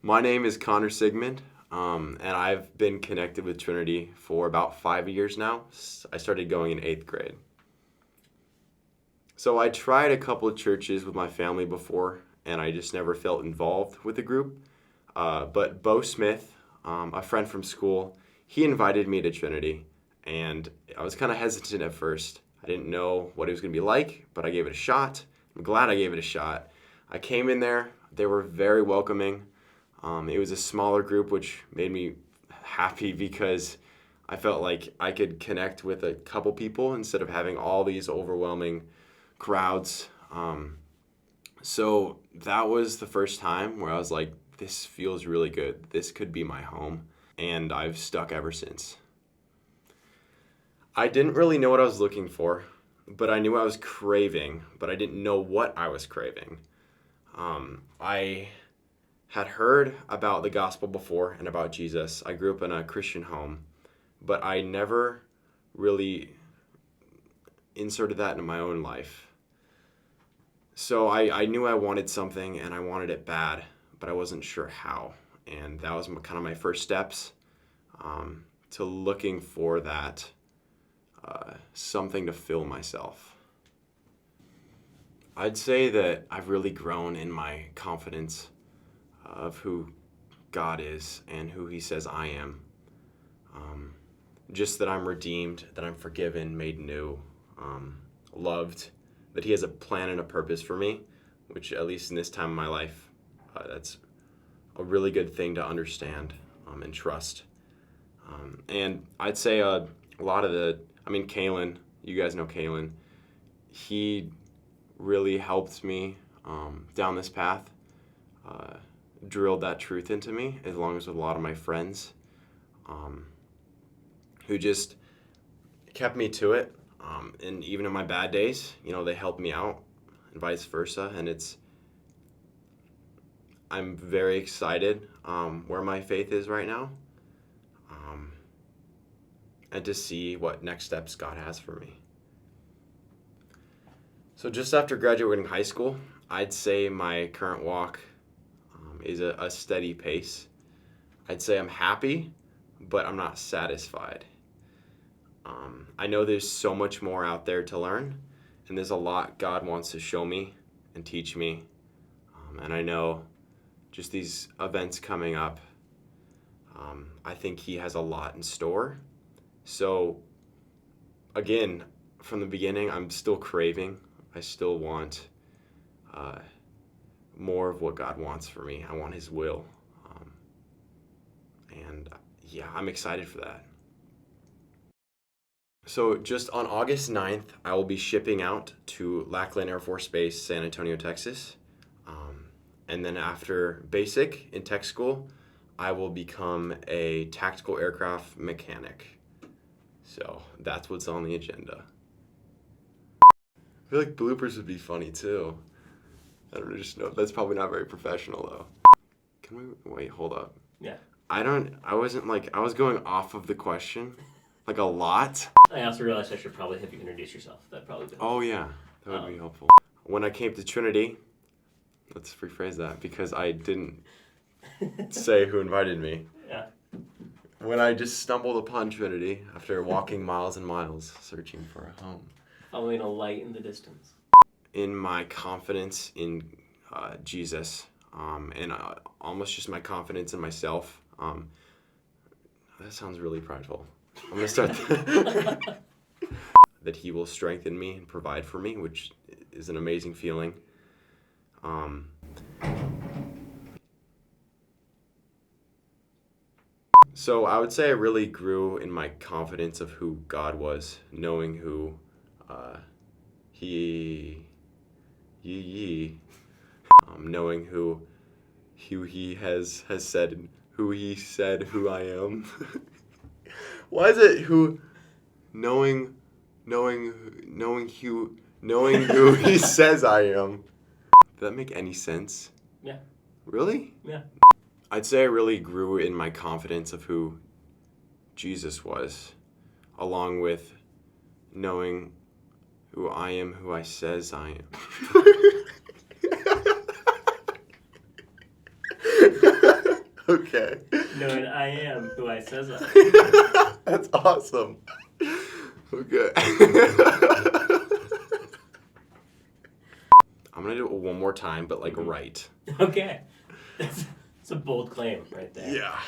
My name is Connor Sigmund, and I've been connected with Trinity for about 5 years now. I started going in 8th grade. So I tried a couple of churches with my family before, and I just never felt involved with the group. But Bo Smith, a friend from school, he invited me to Trinity, and I was kind of hesitant at first. I didn't know what it was going to be like, but I gave it a shot. I'm glad I gave it a shot. I came in there. They were very welcoming. It was a smaller group, which made me happy because I felt like I could connect with a couple people instead of having all these overwhelming crowds. So that was the first time where I was like, this feels really good. This could be my home. And I've stuck ever since. I didn't really know what I was looking for, but I knew I was craving, but I didn't know what I was craving. I had heard about the gospel before and about Jesus. I grew up in a Christian home, but I never really inserted that into my own life. So I knew I wanted something and I wanted it bad, but I wasn't sure how. And that was kind of my first steps to looking for that something to fill myself. I'd say that I've really grown in my confidence of who God is and who He says I am. Just that I'm redeemed, that I'm forgiven, made new, loved, that He has a plan and a purpose for me, which at least in this time of my life, that's a really good thing to understand and trust. And I'd say a lot of Kalen, you guys know Kalen, he really helped me down this path, drilled that truth into me, as long as with a lot of my friends who just kept me to it. And even in my bad days, they helped me out and vice versa. And I'm very excited where my faith is right now. And to see what next steps God has for me. So just after graduating high school, I'd say my current walk is a steady pace. I'd say I'm happy, but I'm not satisfied. I know there's so much more out there to learn, and there's a lot God wants to show me and teach me. And I know just these events coming up, I think He has a lot in store. So, again, from the beginning, I'm still craving. I still want more of what God wants for me. I want His will. I'm excited for that. So just on August 9th, I will be shipping out to Lackland Air Force Base, San Antonio, Texas. And then after basic in tech school, I will become a tactical aircraft mechanic. So that's what's on the agenda. I feel like bloopers would be funny too. I don't just know. That's probably not very professional though. Can we wait? Hold up. Yeah. I was going off of the question, like a lot. I also realized I should probably have you introduce yourself. That'd probably be helpful. Oh yeah, that would be helpful. When I came to Trinity, let's rephrase that because I didn't say who invited me. Yeah. When I just stumbled upon Trinity after walking miles and miles searching for a home. Following a light in the distance. In my confidence in Jesus, and almost just my confidence in myself. That sounds really prideful. I'm going to start that He will strengthen me and provide for me, which is an amazing feeling. So I would say I really grew in my confidence of who God was, knowing who knowing who He has said, who He said who I am. Why is it knowing who He says I am? Does that make any sense? Yeah. Really? Yeah. I'd say I really grew in my confidence of who Jesus was, along with knowing who I am, who I says I am. Okay. Knowing I am who I says I am. That's awesome. Okay. I'm gonna do it one more time, but like right. Okay. That's a bold claim right there. Yeah.